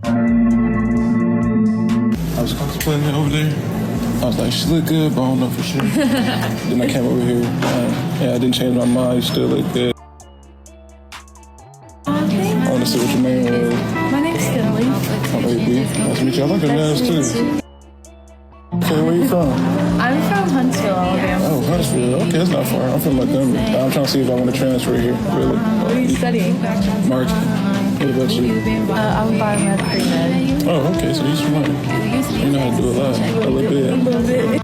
I was contemplating it over there. I was like, she look good, but I don't know for sure. Then I came over here. Yeah, I didn't change my mind. She still look good. I want to see what your name was. My name's Kelly. Oh, baby. Nice to meet you. I like her nails too. Okay, where you from? I'm from Huntsville, Alabama. Oh, Huntsville. Okay, that's not far. I'm from Montgomery. I'm trying to see if I want to transfer here, really. What are you studying? Marketing. What about you? I'm biomed pre-med. Oh, okay, so you're smart. You know how to do a lot. A little bit.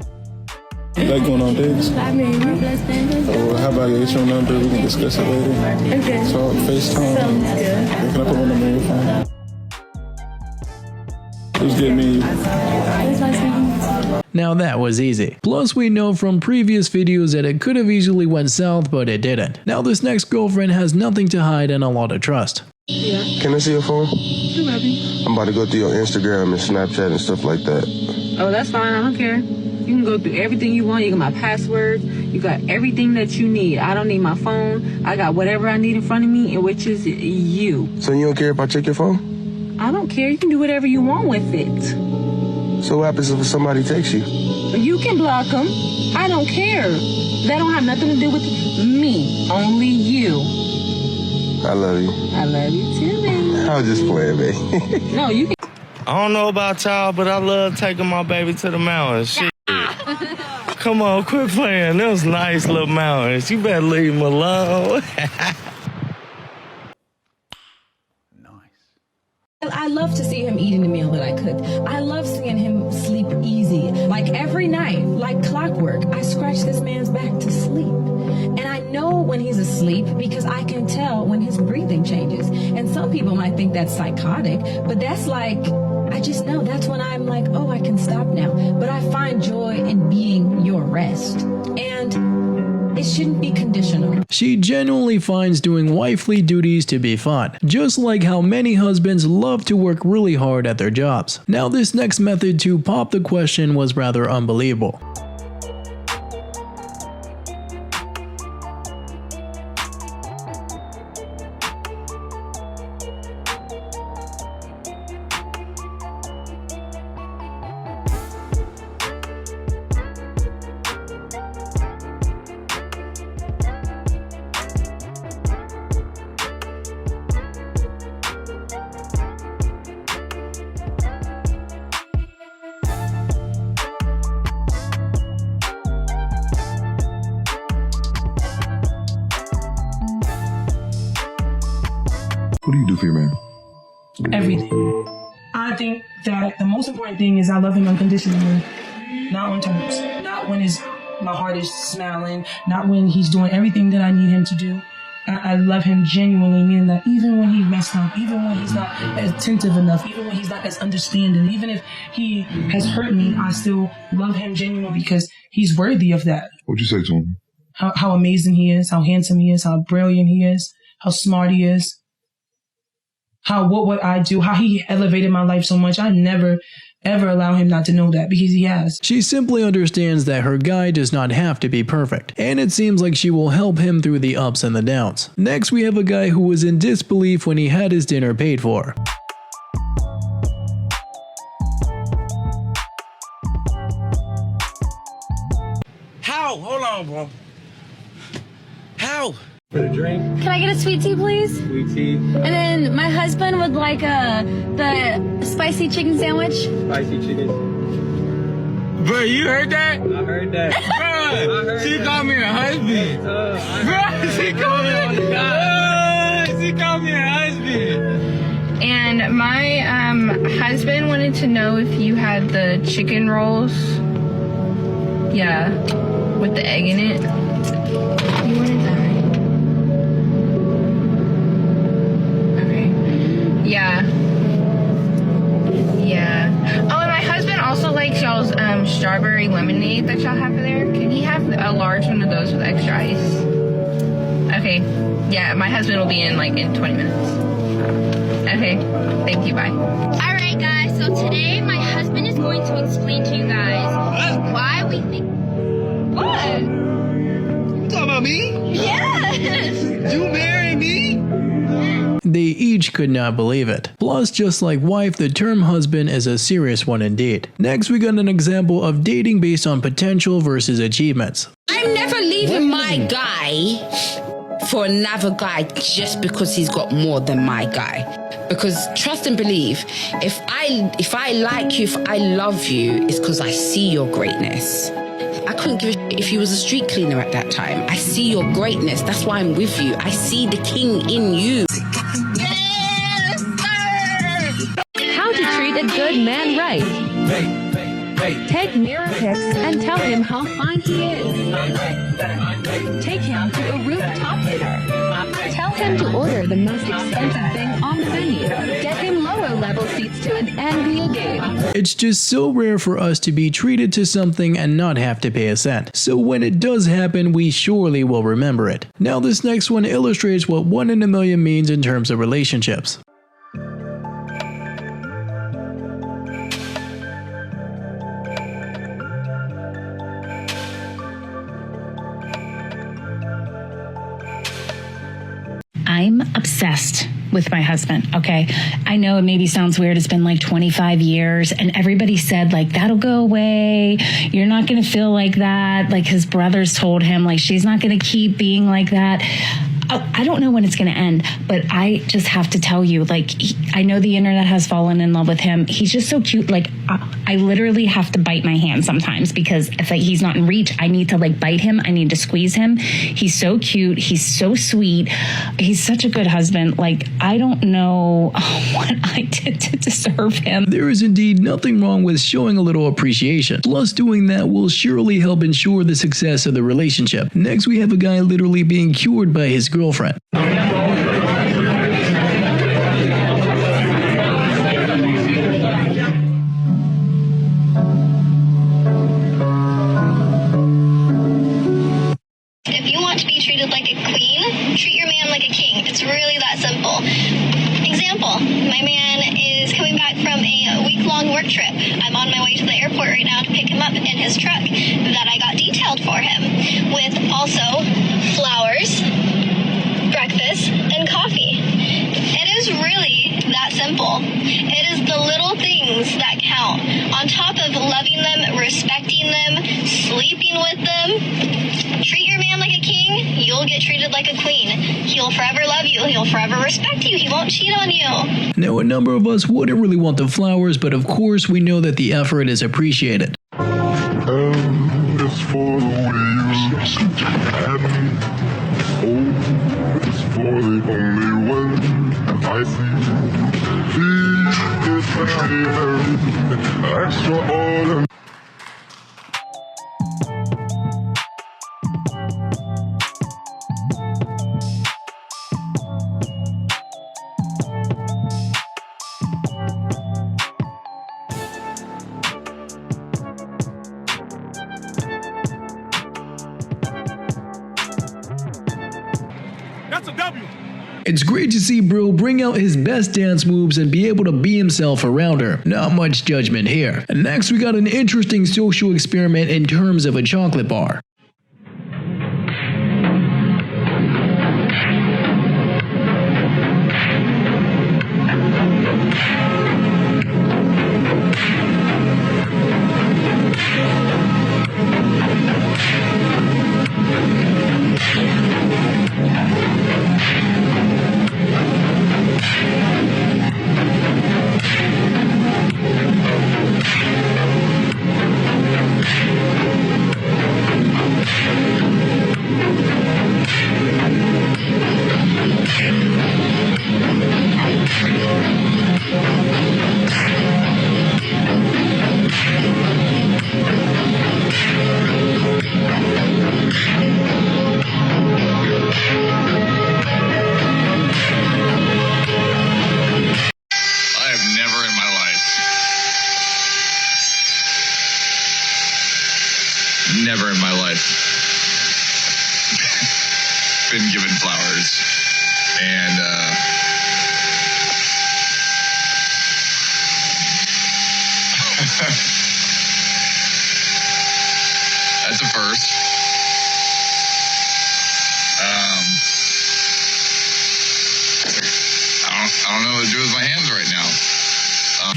You like going on dates? Maybe. Oh, how about you get your number? We can discuss it later. Okay. Talk, FaceTime. Sounds good. Can I put my number in your phone? Just get me. Now that was easy. Plus we know from previous videos that it could have easily went south, but it didn't. Now this next girlfriend has nothing to hide and a lot of trust. Yeah. Can I see your phone? Sure, baby. I'm about to go through your Instagram and Snapchat and stuff like that. Oh, that's fine. I don't care. You can go through everything you want. You got my passwords. You got everything that you need. I don't need my phone. I got whatever I need in front of me, which is you. So you don't care if I check your phone? I don't care. You can do whatever you want with it. So what happens if somebody takes you? You can block them. I don't care. That don't have nothing to do with me. Only you. I love you. I love you too, baby. I was just playing, baby. No, you can. I don't know about y'all, but I love taking my baby to the mountains. Shit. Come on, quit playing. Those nice little mountains. You better leave them alone. I love to see him eating the meal that I cook. I love seeing him sleep easy. Like every night, like clockwork, I scratch this man's back to sleep. And I know when he's asleep because I can tell when his breathing changes. And some people might think that's psychotic, but that's like, I just know that's when I'm like, oh, I can stop now. But I find joy in being your rest. And it shouldn't be conditional. She genuinely finds doing wifely duties to be fun, just like how many husbands love to work really hard at their jobs. Now this next method to pop the question was rather unbelievable. What do you do for your man? Everything. I think that the most important thing is I love him unconditionally, not on terms, not when my heart is smiling, not when he's doing everything that I need him to do. I love him genuinely, meaning that even when he messed up, even when he's not as attentive enough, even when he's not as understanding, even if he has hurt me, I still love him genuinely because he's worthy of that. What'd you say to him? How amazing he is, how handsome he is, how brilliant he is, how smart he is. What I do, how he elevated my life so much. I never, ever allow him not to know that because he has. She simply understands that her guy does not have to be perfect, and it seems like she will help him through the ups and the downs. Next, we have a guy who was in disbelief when he had his dinner paid for. How? Hold on, bro. How? For the drink? Can I get a sweet tea, please? Sweet tea. And then my husband would like the spicy chicken sandwich. Spicy chicken. Bro, you heard that? I heard that. Bro, she called me a husband. Bro, she called me a husband. And my husband wanted to know if you had the chicken rolls. Yeah, with the egg in it. You wanted that, right? Okay. Yeah. Yeah. Oh, and my husband also likes y'all's strawberry lemonade that y'all have there. Can he have a large one of those with extra ice? Okay. Yeah, my husband will be in like in 20 minutes. Okay. Thank you. Bye. Alright guys, so today my husband is going to explain to you guys why we think... What? You talking about me? Yes! You marry me? They each could not believe it. Plus, just like wife, the term husband is a serious one indeed. Next, we got an example of dating based on potential versus achievements. I'm never leaving my guy for another guy just because he's got more than my guy. Because trust and believe, if I like you, if I love you, it's because I see your greatness. I couldn't give a shit if you was a street cleaner at that time. I see your greatness. That's why I'm with you. I see the king in you. How to treat a good man right. Take mirror pics and tell him how fine he is. Take him to a rooftop dinner. Tell him to order the most expensive thing on the menu. Get him lower level seats to an NBA game. It's just so rare for us to be treated to something and not have to pay a cent. So when it does happen, we surely will remember it. Now this next one illustrates what 1 in a million means in terms of relationships. I'm obsessed with my husband, okay? I know it maybe sounds weird. It's been like 25 years and everybody said like, that'll go away. You're not going to feel like that. Like his brothers told him like, she's not going to keep being like that. I don't know when it's going to end, but I just have to tell you, like, I know the internet has fallen in love with him. He's just so cute. Like, I literally have to bite my hand sometimes because if like, he's not in reach, I need to like bite him. I need to squeeze him. He's so cute. He's so sweet. He's such a good husband. Like, I don't know what I did to deserve him. There is indeed nothing wrong with showing a little appreciation. Plus, doing that will surely help ensure the success of the relationship. Next, we have a guy literally being cured by his girlfriend. If you want to be treated like a queen, treat your man like a king. It's really that simple. Example, my man is coming back from a week-long work trip. I'm on my way to the airport right now to pick him up in his truck that I got detailed for him, with also flowers, breakfast, and coffee. It is really that simple. It is the little things that count. On top of loving them, respecting them, sleeping with them, treat your man like a king, you'll get treated like a queen. He'll forever love you. He'll forever respect you. He won't cheat on you. Now, a number of us wouldn't really want the flowers, but of course we know that the effort is appreciated. It's for the waves and it's for the only one I see. He is very extraordinary. That's a W. It's great to see Bro bring out his best dance moves and be able to be himself around her. Not much judgment here. And next we got an interesting social experiment in terms of a chocolate bar. Never in my life been given flowers, and that's a first. now.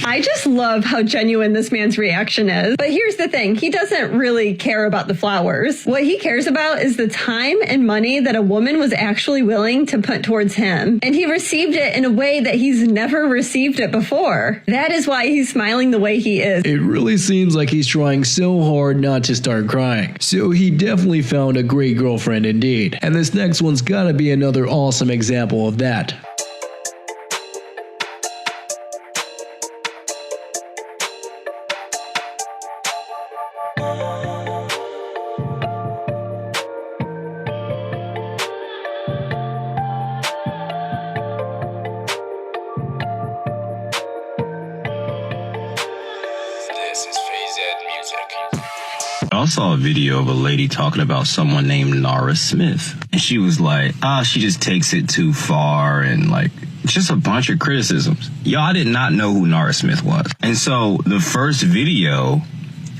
I just love how genuine this man's reaction is. But here's the thing. He doesn't really care about the flowers. What he cares about is the time and money that a woman was actually willing to put towards him. And he received it in a way that he's never received it before. That is why he's smiling the way he is. It really seems like he's trying so hard not to start crying. So he definitely found a great girlfriend indeed. And this next one's gotta be another awesome example of that. I saw a video of a lady talking about someone named Nara Smith. And she was like, she just takes it too far and like, just a bunch of criticisms. Y'all did not know who Nara Smith was. And so the first video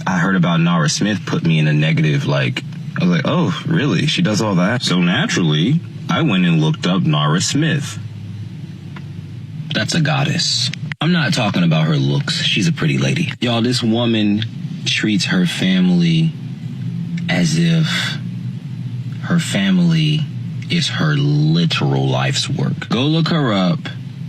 I heard about Nara Smith put me in a negative, like, I was like, oh, really? She does all that? So naturally, I went and looked up Nara Smith. That's a goddess. I'm not talking about her looks. She's a pretty lady. Y'all, this woman treats her family as if her family is her literal life's work. Go look her up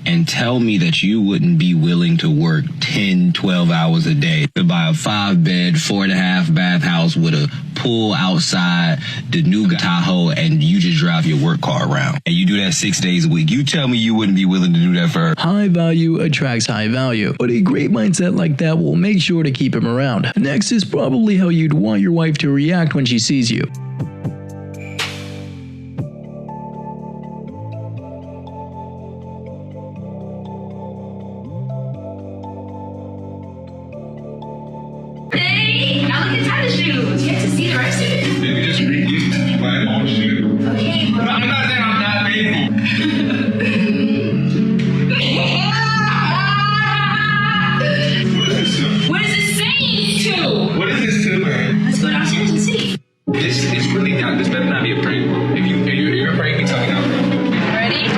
and tell me that you wouldn't be willing to work 10, 12 hours a day to buy a 5-bed, 4.5-bath house with a pool outside the new Tahoe, and you just drive your work car around. And you do that 6 days a week. You tell me you wouldn't be willing to do that for her. High value attracts high value, but a great mindset like that will make sure to keep him around. Next is probably how you'd want your wife to react when she sees you. Hey, now look inside the shoes. You have to see the rest of it. Maybe just read my own shoe. Okay, bro. I'm not saying I'm not faithful. What is it saying to? What is this to, man? Let's go downstairs and see. It's really not. This better not be a prank. If you're a prank, me tell me now. Ready?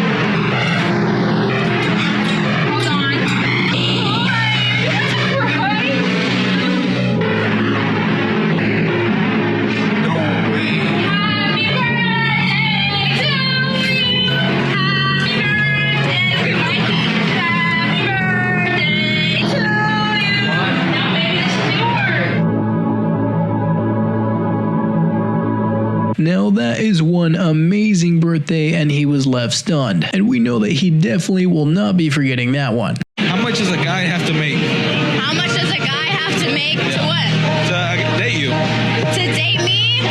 Hold on. Now that is one amazing birthday and he was left stunned. And we know that he definitely will not be forgetting that one. How much does a guy have to make? How much does a guy have to make to what? To date you. To date me?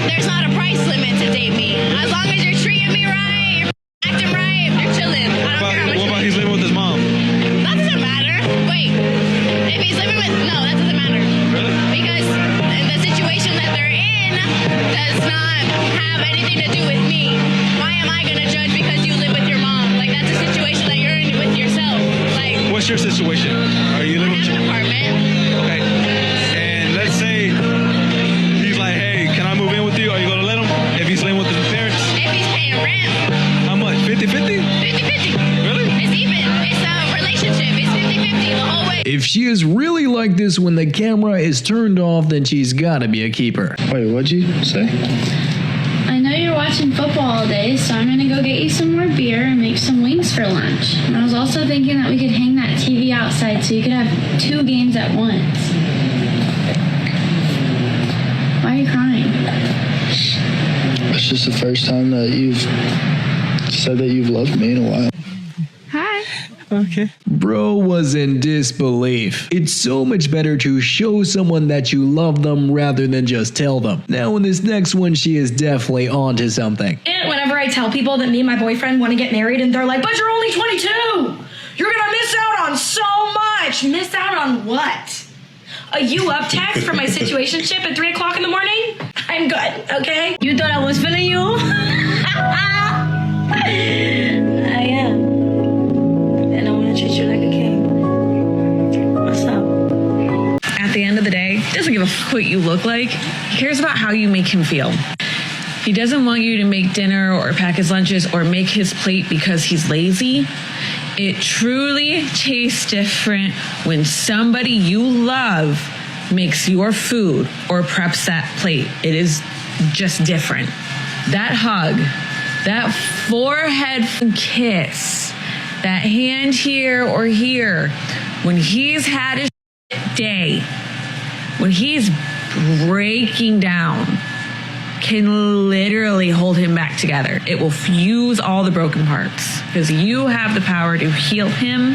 There's not a price limit to date me. As long as you're treating me right, you're acting right, you're chilling. I don't care how much. What about he's living with his mom? That doesn't matter. Wait. If he's living with... No, that doesn't matter. Really? Because the situation that they're in does not have anything to do with me. Why am I going to judge because you live with your mom? Like, that's a situation that you're in with yourself. Like... What's your situation? Are you living with an apartment. Okay. And let's say he's like, hey, can I move in with you? Are you going to let him? If he's living with his parents? If he's paying rent. How much? 50-50? 50-50. Really? It's even. It's a relationship. It's 50-50 the whole way. If she is really like this when the camera is turned off, then she's gotta be a keeper. Wait, what'd you say? I know you're watching football all day, so I'm gonna go get you some more beer and make some wings for lunch. And I was also thinking that we could hang that TV outside so you could have 2 games at once. Why are you crying? It's just the first time that you've said that you've loved me in a while. Hi. Okay. Bro was in disbelief. It's so much better to show someone that you love them rather than just tell them. Now in this next one, she is definitely onto something. And whenever I tell people that me and my boyfriend want to get married and they're like, but you're only 22. You're going to miss out on so much. Miss out on what? A you up text for my situationship at 3 o'clock in the morning? I'm good, okay? You thought I was feeling you? I am. And I want to treat you like a king. What's up? At the end of the day, he doesn't give a f what you look like. He cares about how you make him feel. He doesn't want you to make dinner or pack his lunches or make his plate because he's lazy. It truly tastes different when somebody you love makes your food or preps that plate. It is just different. That hug, that forehead kiss, that hand here or here, when he's had a day, when he's breaking down, can literally hold him back together. It will fuse all the broken parts because you have the power to heal him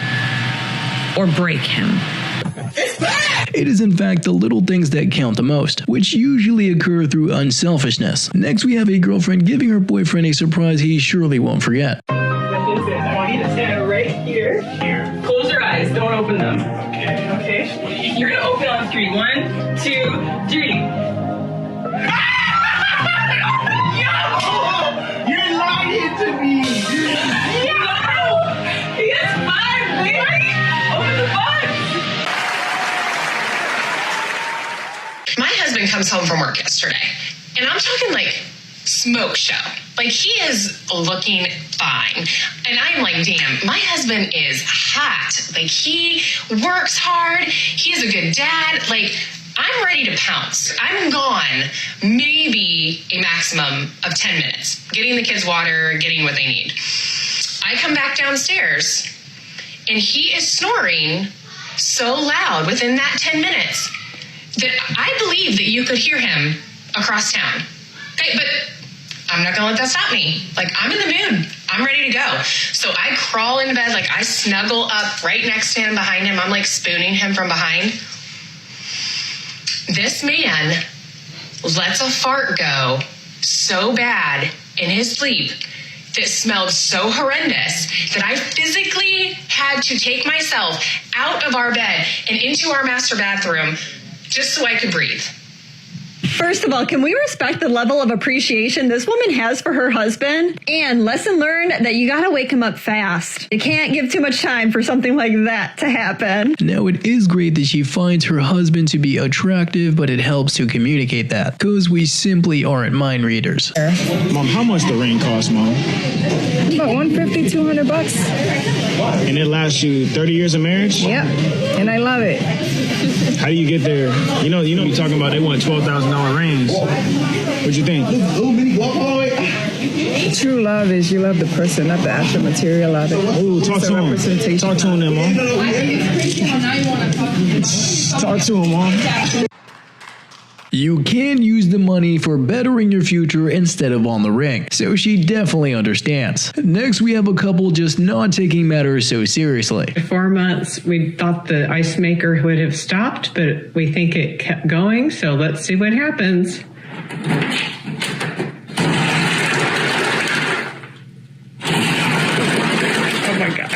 or break him. It is in fact the little things that count the most, which usually occur through unselfishness. Next, we have a girlfriend giving her boyfriend a surprise he surely won't forget. I want you to stand right here. Close your eyes. Don't open them. Okay? You're going to open on 3. 1, 2, 3. You're lying to me! No! He has 5, baby! Open the box! My husband comes home from work yesterday, and I'm talking like smoke show. Like, he is looking fine. And I'm like, damn, my husband is hot. Like, he works hard. He's a good dad. Like, I'm ready to pounce. I'm gone maybe a maximum of 10 minutes, getting the kids water, getting what they need. I come back downstairs, and he is snoring so loud within that 10 minutes that I believe that you could hear him across town. Okay, but I'm not gonna let that stop me. Like, I'm in the mood. I'm ready to go. So I crawl into bed, like I snuggle up right next to him, behind him. I'm like spooning him from behind. This man lets a fart go so bad in his sleep that smelled so horrendous that I physically had to take myself out of our bed and into our master bathroom just so I could breathe. First of all, can we respect the level of appreciation this woman has for her husband? And lesson learned that you gotta wake him up fast. You can't give too much time for something like that to happen. Now, it is great that she finds her husband to be attractive, but it helps to communicate that, because we simply aren't mind readers. Mom, how much the ring cost, Mom? About $150, $200. And it lasts you 30 years of marriage? Yep, and I love it. How do you get there? You know, you're talking about they want $12,000 rings. What'd you think? True love is you love the person, not the actual material of it. Ooh, talk to him. Talk to him then, Mom. Talk to him, Mom. You can use the money for bettering your future instead of on the ring, so she definitely understands. Next, we have a couple just not taking matters so seriously. 4 months, we thought the ice maker would have stopped, but we think it kept going, so let's see what happens. Oh my gosh.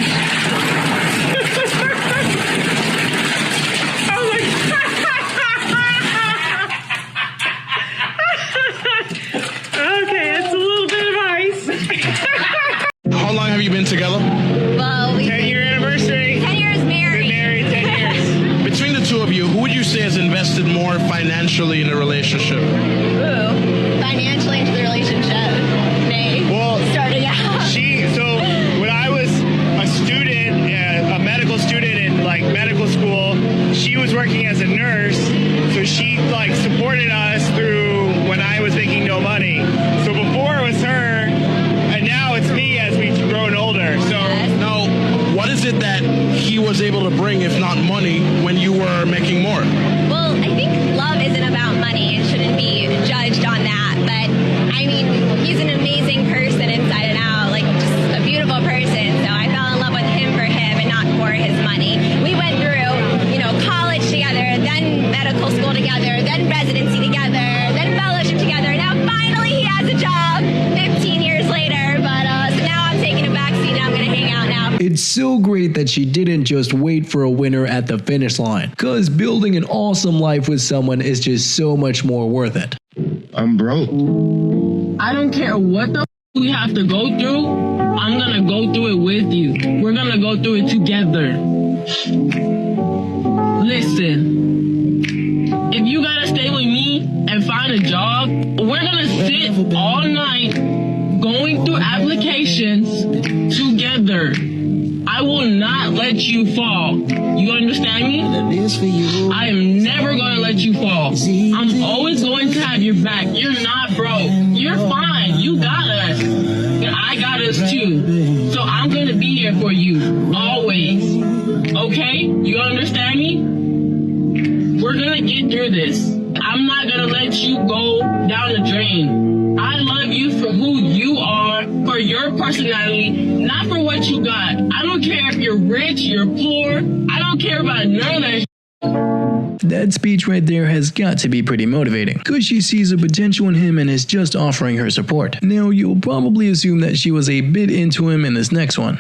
How long have you been together? Well, 10-year anniversary. 10 years married. Been married 10 years. Between the two of you, who would you say has invested more financially in a relationship? Ooh, financially into the relationship. Me. Well, starting out. So when I was a student, a medical student in like medical school, she was working as a nurse, so she like supported us through when I was making no money. So before it was her, and now it's me as we've grown older. So now, what is it that he was able to bring, if not money, when you were making more? Well, I think love isn't about money. It shouldn't be judged on that. But I mean, he's an amazing person inside and out, like just a beautiful person. So I fell in love with him for him and not for his money. We went through, college together, then medical school together, then residency together, then fellowship together. Now finally he has a job 15 years later. But so now I'm taking a backseat and I'm going to hang out now. It's so great that she didn't just wait for a winner at the finish line, because building an awesome life with someone is just so much more worth it. I'm broke. I don't care what the we have to go through. I'm gonna go through it with you. We're gonna go through it together. Listen, if you gotta stay with me and find a job, we're gonna sit all night going through applications together. I will understand me? I am never going to let you fall. I'm always going to have your back. You're not broke. You're fine. You got us. And I got us too. So I'm going to be here for you. Always. Okay? You understand me? We're going to get through this. I'm not going to let you go down the drain. I love you for who you are, for your personality, not for what you got. I don't care if you're rich, you're poor. I don't care about none of that. That speech right there has got to be pretty motivating, because she sees a potential in him and is just offering her support. Now, you'll probably assume that she was a bit into him in this next one.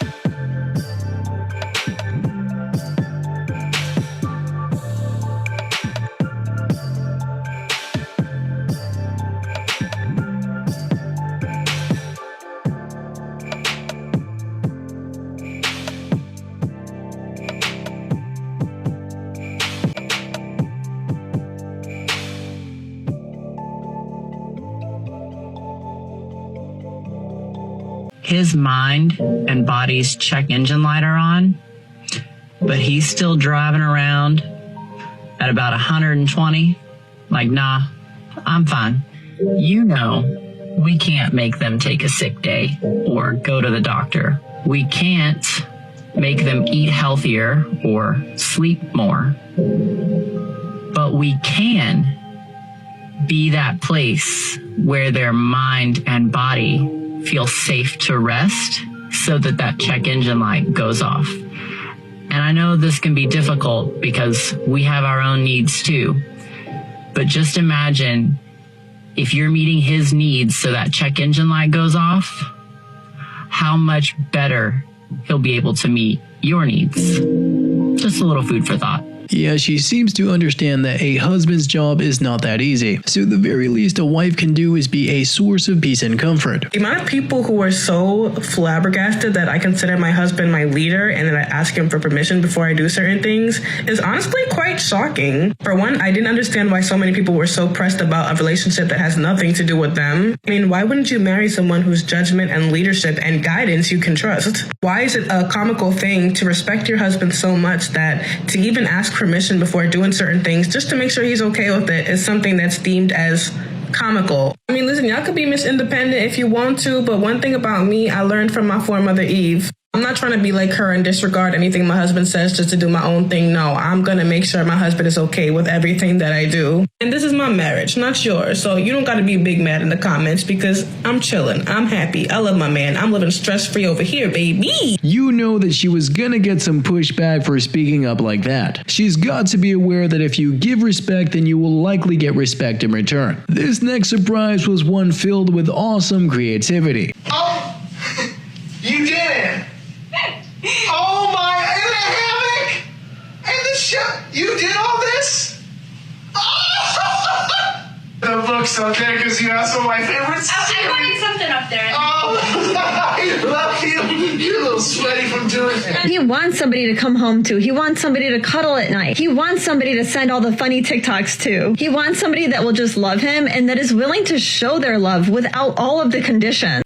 His mind and body's check engine light are on, but he's still driving around at about 120. Like, nah, I'm fine. You know, we can't make them take a sick day or go to the doctor. We can't make them eat healthier or sleep more. But we can be that place where their mind and body feel safe to rest so that that check engine light goes off. And I know this can be difficult because we have our own needs too. But just imagine if you're meeting his needs so that check engine light goes off, how much better he'll be able to meet your needs. Just a little food for thought. Yeah, she seems to understand that a husband's job is not that easy, so the very least a wife can do is be a source of peace and comfort. The amount of people who are so flabbergasted that I consider my husband my leader and that I ask him for permission before I do certain things is honestly quite shocking. For one, I didn't understand why so many people were so pressed about a relationship that has nothing to do with them. I mean, why wouldn't you marry someone whose judgment and leadership and guidance you can trust? Why is it a comical thing to respect your husband so much that to even ask permission before doing certain things just to make sure he's okay with it is something that's deemed as comical? I mean, listen, y'all could be Miss Independent if you want to, but one thing about me, I learned from my foremother Eve. I'm not trying to be like her and disregard anything my husband says just to do my own thing. No, I'm going to make sure my husband is okay with everything that I do. And this is my marriage, not yours. So you don't got to be big mad in the comments because I'm chilling. I'm happy. I love my man. I'm living stress-free over here, baby. You know that she was gonna get some pushback for speaking up like that. She's got to be aware that if you give respect, then you will likely get respect in return. This next surprise was one filled with awesome creativity. Oh, you did it. Oh my, and the hammock, and the show. You did all this? Oh! The book's up there because you asked one of my favorites. I wanted something up there. Oh, I love you. You're a little sweaty from doing that. He wants somebody to come home to. He wants somebody to cuddle at night. He wants somebody to send all the funny TikToks to. He wants somebody that will just love him and that is willing to show their love without all of the conditions.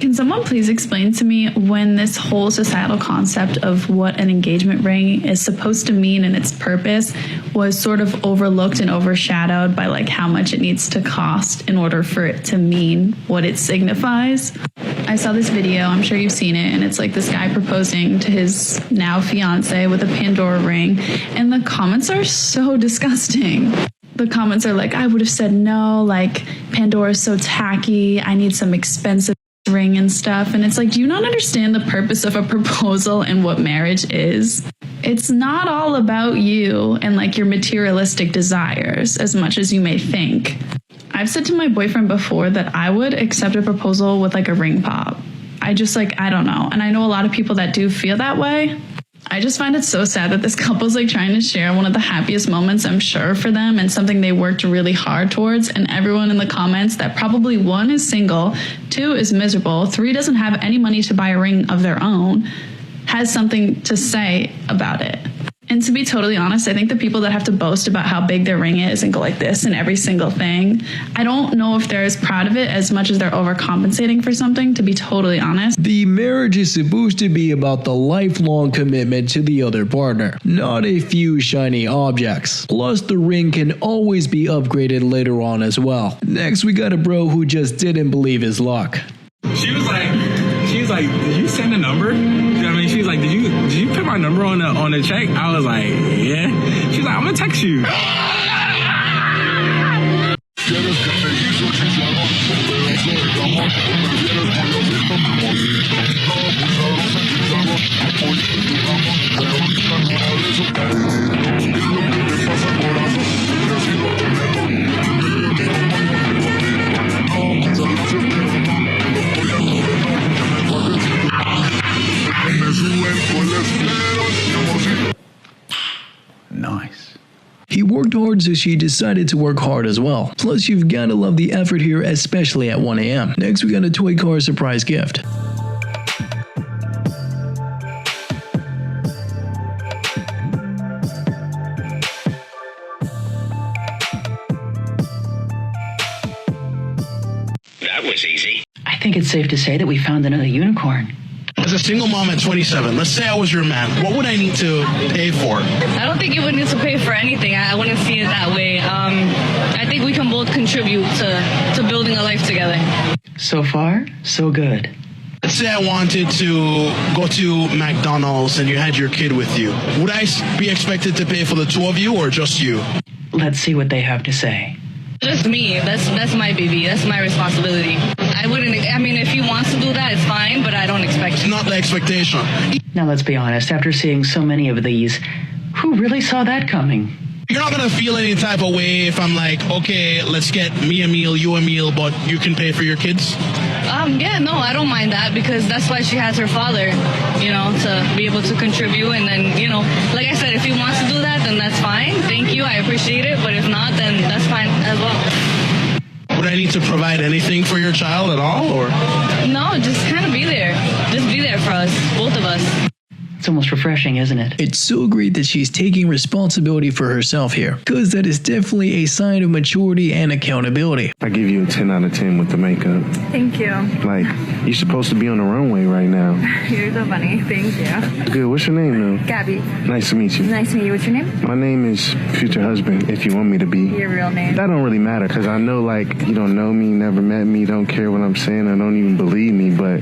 Can someone please explain to me when this whole societal concept of what an engagement ring is supposed to mean and its purpose was sort of overlooked and overshadowed by like how much it needs to cost in order for it to mean what it signifies? I saw this video, I'm sure you've seen it, and it's like this guy proposing to his now fiance with a Pandora ring, and the comments are so disgusting. The comments are like, I would have said no, like Pandora's so tacky, I need some expensive ring and stuff. And it's like, do you not understand the purpose of a proposal and what marriage is? It's not all about you and like your materialistic desires as much as you may think. I've said to my boyfriend before that I would accept a proposal with like a ring pop. I don't know. And I know a lot of people that do feel that way. I just find it so sad that this couple's like trying to share one of the happiest moments, I'm sure, for them and something they worked really hard towards. And everyone in the comments that probably 1 is single, 2 is miserable, 3 doesn't have any money to buy a ring of their own, has something to say about it. And to be totally honest, I think the people that have to boast about how big their ring is and go like this in every single thing, I don't know if they're as proud of it as much as they're overcompensating for something, to be totally honest. The marriage is supposed to be about the lifelong commitment to the other partner, not a few shiny objects. Plus, the ring can always be upgraded later on as well. Next, we got a bro who just didn't believe his luck. She was like, did you send a number? You know what I mean? She was like, did you put my number on the check? I was like, yeah. She's like, I'm gonna text you. Nice. He worked hard, so she decided to work hard as well. Plus, you've gotta love the effort here, especially at 1 a.m. Next, we got a toy car surprise gift. That was easy. I think it's safe to say that we found another unicorn. As a single mom at 27, let's say I was your man, what would I need to pay for? I don't think you would need to pay for anything. I wouldn't see it that way. I think we can both contribute to building a life together. So far, so good. Let's say I wanted to go to McDonald's and you had your kid with you. Would I be expected to pay for the two of you or just you? Let's see what they have to say. Just me. That's my baby. That's my responsibility. I mean, if he wants to do that, it's fine, but I don't expect it. Not the expectation. Now, let's be honest. After seeing so many of these, who really saw that coming? You're not going to feel any type of way if I'm like, okay, let's get me a meal, you a meal, but you can pay for your kids? Yeah, no, I don't mind that because that's why she has her father, to be able to contribute. And then, like I said, if he wants to do that, then that's fine. Thank you. I appreciate it. But if not, then that's fine as well. Would I need to provide anything for your child at all, or? No, just kind of be there. Just be there for us, both of us. It's almost refreshing, isn't it? It's so great that she's taking responsibility for herself here, because that is definitely a sign of maturity and accountability. I give you a 10 out of 10 with the makeup. Thank you. Like, you're supposed to be on the runway right now. You're so funny. Thank you. Good. What's your name, though? Gabby. Nice to meet you. Nice to meet you. What's your name? My name is Future Husband, if you want me to be. Your real name? That don't really matter, because I know, like, you don't know me, never met me, don't care what I'm saying, I don't even believe me, but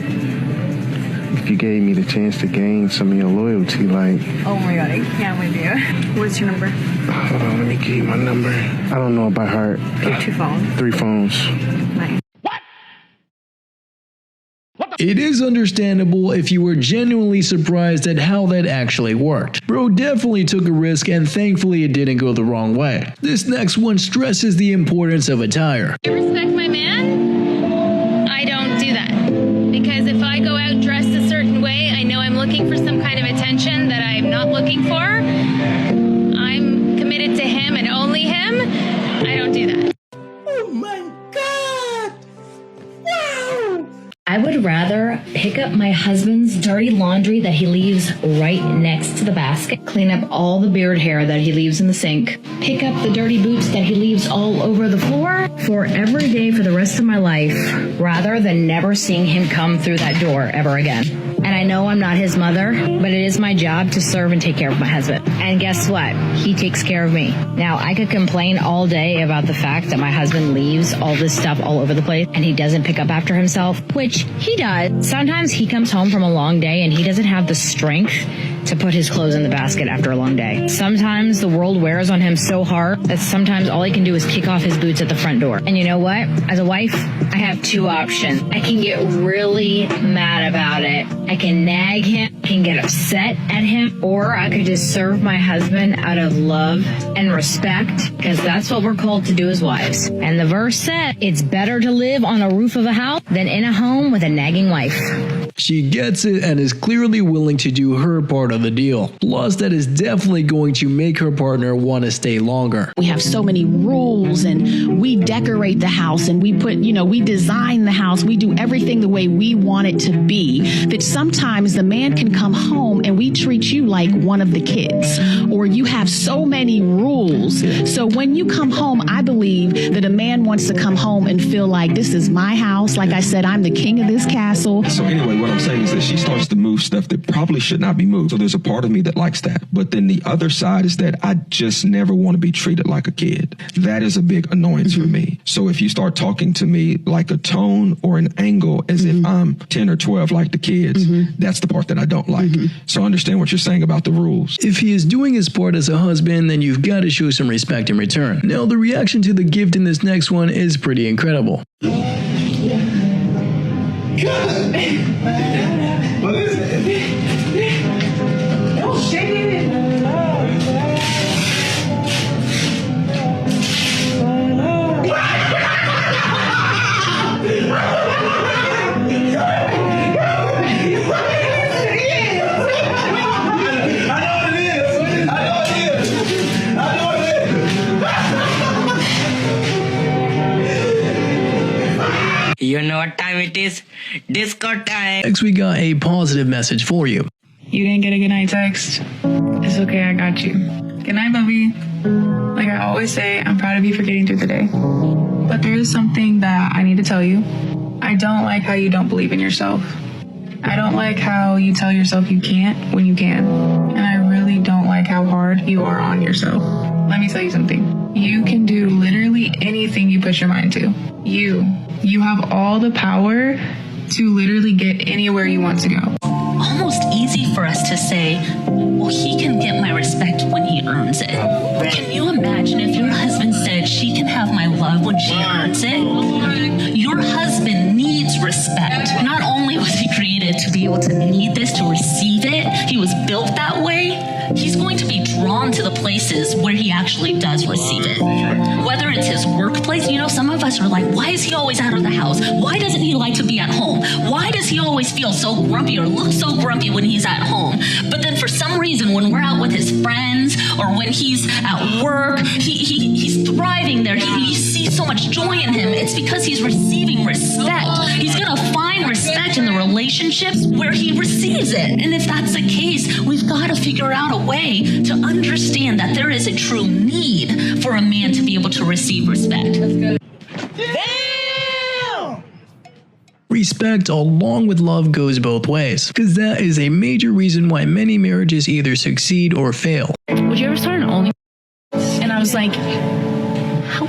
if you gave me the chance to gain some of your loyalty, like... Oh my God, I can't with you. What's your number? Hold on, let me give you my number. I don't know it by heart. You have 2 phones? 3 phones. Nice. It is understandable if you were genuinely surprised at how that actually worked. Bro definitely took a risk and thankfully it didn't go the wrong way. This next one stresses the importance of attire. I respect my man. I don't do that. Because if I go out dressed a certain way, I know I'm looking for some kind of attention that I'm not looking for. I'm committed to him and only him. I don't do that. Oh my God! Wow! I would rather pick up my husband's dirty laundry that he leaves right next to the basket, clean up all the beard hair that he leaves in the sink, pick up the dirty boots that he leaves all over the floor for every day for the rest of my life, rather than never seeing him come through that door ever again. And I know I'm not his mother, but it is my job to serve and take care of my husband. And guess what? He takes care of me. Now, I could complain all day about the fact that my husband leaves all this stuff all over the place and he doesn't pick up after himself, which he does. Sometimes he comes home from a long day and he doesn't have the strength to put his clothes in the basket after a long day. Sometimes the world wears on him so hard that sometimes all he can do is kick off his boots at the front door. And you know what? As a wife, I have 2 options. I can get really mad about it. I can nag him, I can get upset at him, or I could just serve my husband out of love and respect, because that's what we're called to do as wives. And the verse said, it's better to live on a roof of a house than in a home with a nagging wife. She gets it and is clearly willing to do her part of the deal. Plus, that is definitely going to make her partner want to stay longer. We have so many rules and we decorate the house and we put, we design the house. We do everything the way we want it to be, that sometimes the man can come home and we treat you like one of the kids, or you have so many rules. So when you come home, I believe that a man wants to come home and feel like this is my house. Like I said, I'm the king of this castle. So anyway, what I'm saying is that she starts to move stuff that probably should not be moved. So there's a part of me that likes that. But then the other side is that I just never want to be treated like a kid. That is a big annoyance for me. So if you start talking to me like a tone or an angle as if I'm 10 or 12 like the kids, that's the part that I don't like. So I understand what you're saying about the rules. If he is doing his part as a husband, then you've got to show some respect in return. Now, the reaction to the gift in this next one is pretty incredible. What is it? Don't shake it. You know what time it is? Disco time. Next, we got a positive message for you. You didn't get a good night text? It's okay, I got you. Good night, Bubby. Like I always say, I'm proud of you for getting through the day. But there is something that I need to tell you. I don't like how you don't believe in yourself. I don't like how you tell yourself you can't when you can. And I really don't like how hard you are on yourself. Let me tell you something. You can do literally anything you put your mind to. You have all the power to literally get anywhere you want to go. Almost easy for us to say, well, he can get my respect when he earns it. Can you imagine if your husband said she can have my love when she earns it? Your husband needs respect. Not only was he created to be able to need this, to receive it, he was built that way. He's going to be drawn to the places where he actually does receive it. Whether it's his workplace, some of us are like, why is he always out of the house? Why doesn't he like to be at home? Why does he always feel so grumpy or look so grumpy when he's at home? But then for some reason, when we're out with his friends or when he's at work, he's thriving there. You see so much joy in him. It's because he's receiving respect. He's going to find respect in the relationships where he receives it. And if that's the case, we've got to figure out a way to understand that there is a true need for a man to be able to receive respect. Respect along with love goes both ways, because that is a major reason why many marriages either succeed or fail. Would you ever start an only? And I was like, how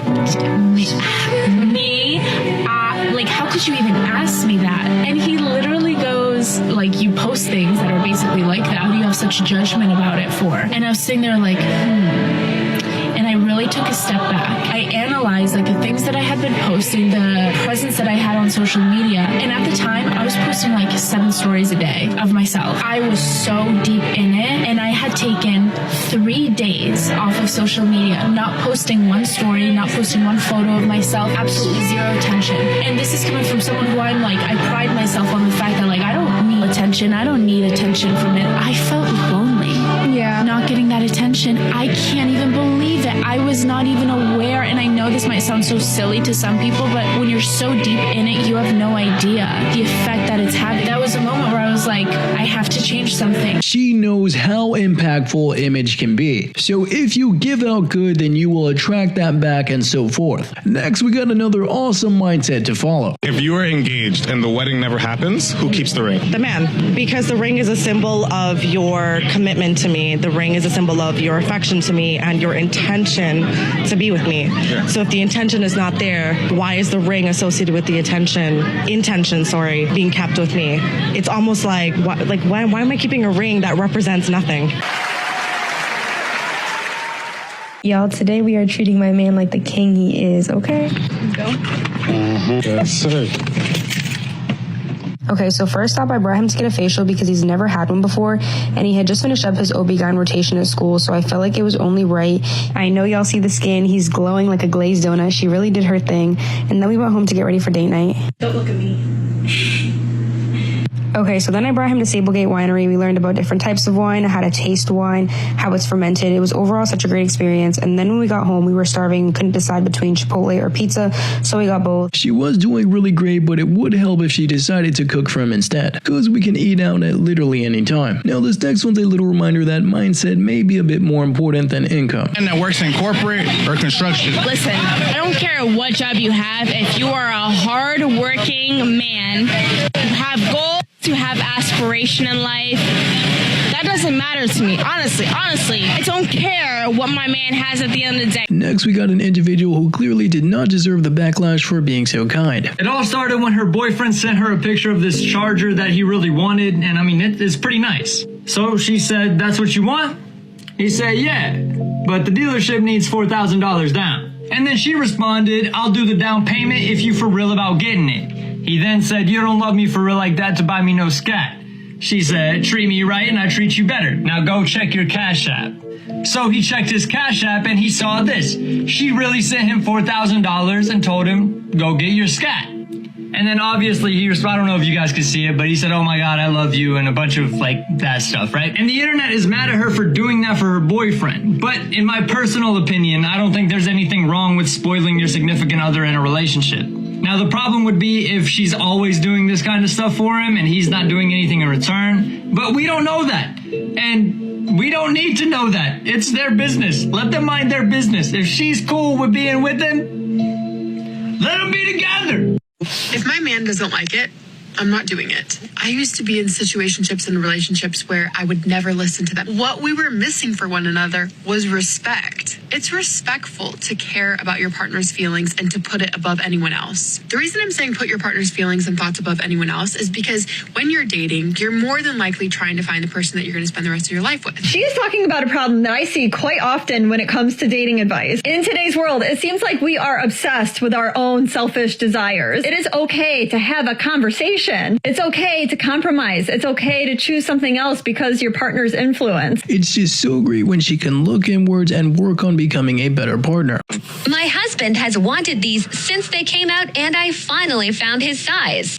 how could you even ask me that? And he literally goes, like, you post things that are basically like that. How do you have such judgment about it for? And I was sitting there like, And I really took a step back. I analyzed the things that I had been posting, the presence that I had on social media. And at the time, I was posting 7 stories a day of myself. I was so deep in it, and I had taken 3 days off of social media, not posting one story, not posting one photo of myself, absolutely zero attention. And this is coming from someone who I pride myself on the fact that I don't need attention. I don't need attention from it. I felt lonely. Yeah. Not getting that attention. I can't even believe it. I was not even aware, and I know this might sound so silly to some people, but when you're so deep in it, you have no idea the effect that it's having. That was a moment where I was like, I have to change something. She knows how impactful image can be. So if you give out good, then you will attract that back and so forth. Next, we got another awesome mindset to follow. If you are engaged and the wedding never happens, who keeps the ring? The man, because the ring is a symbol of your commitment to me. The ring is a symbol of your affection to me and your intention to be with me. Yeah. So if the intention is not there, why is the ring associated with the intention being kept with me? It's almost like why am I keeping a ring that represents nothing? Y'all, today we are treating my man like the king he is, okay? Let's go. Yes, sir. Okay, so first off, I brought him to get a facial because he's never had one before, and he had just finished up his OB-GYN rotation at school, so I felt like it was only right. I know y'all see the skin. He's glowing like a glazed donut. She really did her thing, and then we went home to get ready for date night. Don't look at me. Okay, so then I brought him to Sablegate Winery. We learned about different types of wine, how to taste wine, how it's fermented. It was overall such a great experience. And then when we got home, we were starving, couldn't decide between Chipotle or pizza, so we got both. She was doing really great, but it would help if she decided to cook for him instead, because we can eat out at literally any time. Now this next one's a little reminder that mindset may be a bit more important than income. And that works in corporate or construction. Listen, I don't care what job you have. If you are a hard-working man, you have goals, you have aspiration in life, that doesn't matter to me. Honestly, I don't care what my man has at the end of the day. Next, we got an individual who clearly did not deserve the backlash for being so kind. It all started when her boyfriend sent her a picture of this charger that he really wanted, and I mean, it's pretty nice. So she said, "That's what you want?" He said, "Yeah, but the dealership needs $4,000 down." And then she responded, "I'll do the down payment if you for real about getting it." He then said, "You don't love me for real like that to buy me no scat." She said, "Treat me right and I treat you better. Now go check your Cash App." So he checked his Cash App and he saw this. She really sent him $4,000 and told him, "Go get your scat." And then obviously he responded, I don't know if you guys could see it, but he said, "Oh my God, I love you," and a bunch of like that stuff, right? And the internet is mad at her for doing that for her boyfriend. But in my personal opinion, I don't think there's anything wrong with spoiling your significant other in a relationship. Now the problem would be if she's always doing this kind of stuff for him and he's not doing anything in return. But we don't know that. And we don't need to know that. It's their business. Let them mind their business. If she's cool with being with him, let them be together. If my man doesn't like it, I'm not doing it. I used to be in situationships and relationships where I would never listen to them. What we were missing for one another was respect. It's respectful to care about your partner's feelings and to put it above anyone else. The reason I'm saying put your partner's feelings and thoughts above anyone else is because when you're dating, you're more than likely trying to find the person that you're going to spend the rest of your life with. She is talking about a problem that I see quite often when it comes to dating advice. In today's world, it seems like we are obsessed with our own selfish desires. It is okay to have a conversation. It's okay to compromise. It's okay to choose something else because your partner's influence. It's just so great when she can look inwards and work on becoming a better partner. My husband has wanted these since they came out, and I finally found his size.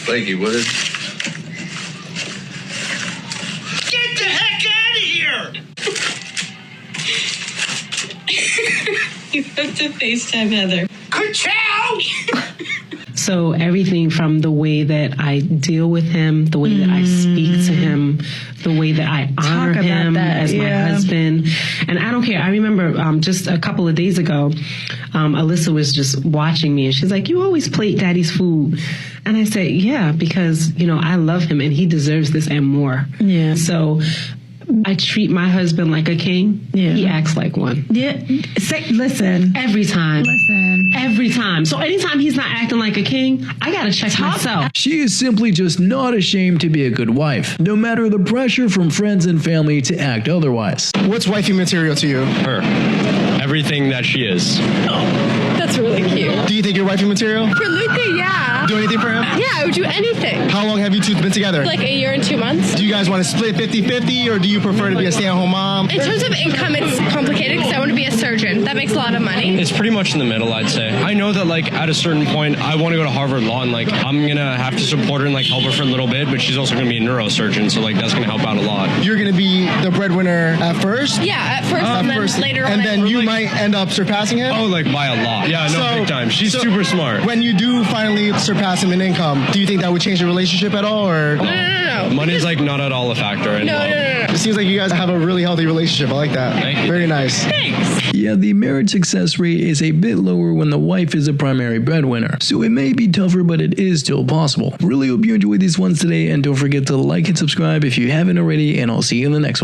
Thank you, Wood. Get the heck out of here! You have to FaceTime Heather. Ka-chow! So everything from the way that I deal with him, the way that I speak to him, the way that I honor him as my husband. And I don't care. I remember just a couple of days ago, Alyssa was just watching me and she's like, "You always plate daddy's food." And I said, "Yeah, because, you know, I love him and he deserves this and more." Yeah. So I treat my husband like a king. Yeah. He acts like one. Yeah. Listen. Every time. Listen. Every time. So anytime he's not acting like a king, I gotta check myself. She is simply just not ashamed to be a good wife, no matter the pressure from friends and family to act otherwise. What's wifey material to you? Her. Everything that she is. That's really cute. Do you think you're wifey material? For Luca, yeah. Do anything for him? Yeah, I would do anything. How long have you two been together? Like a year and 2 months. Do you guys want to split 50-50 or do you prefer to be a stay-at-home mom? In terms of income, it's complicated because I want to be a surgeon. That makes a lot of money. It's pretty much in the middle, I'd say. I know that, like, at a certain point, I want to go to Harvard Law, and, like, I'm going to have to support her and, like, help her for a little bit, but she's also going to be a neurosurgeon, so, like, that's going to help out a lot. You're going to be the breadwinner at first? Yeah, at first, and then later on. And then you might end up surpassing him? Oh, like, by a lot. Yeah, no, big time. She's super smart. When you do finally surpass him in income, do you think that would change the relationship at all, or? No. Money's, like, not at all a factor in love. It seems like you guys have a really healthy relationship. I like that. Thank you. Very nice. Thanks. Yeah, the marriage success rate is a bit lower when the wife is a primary breadwinner, so it may be tougher, but it is still possible. Really hope you enjoyed these ones today, and don't forget to like and subscribe if you haven't already, and I'll see you in the next one.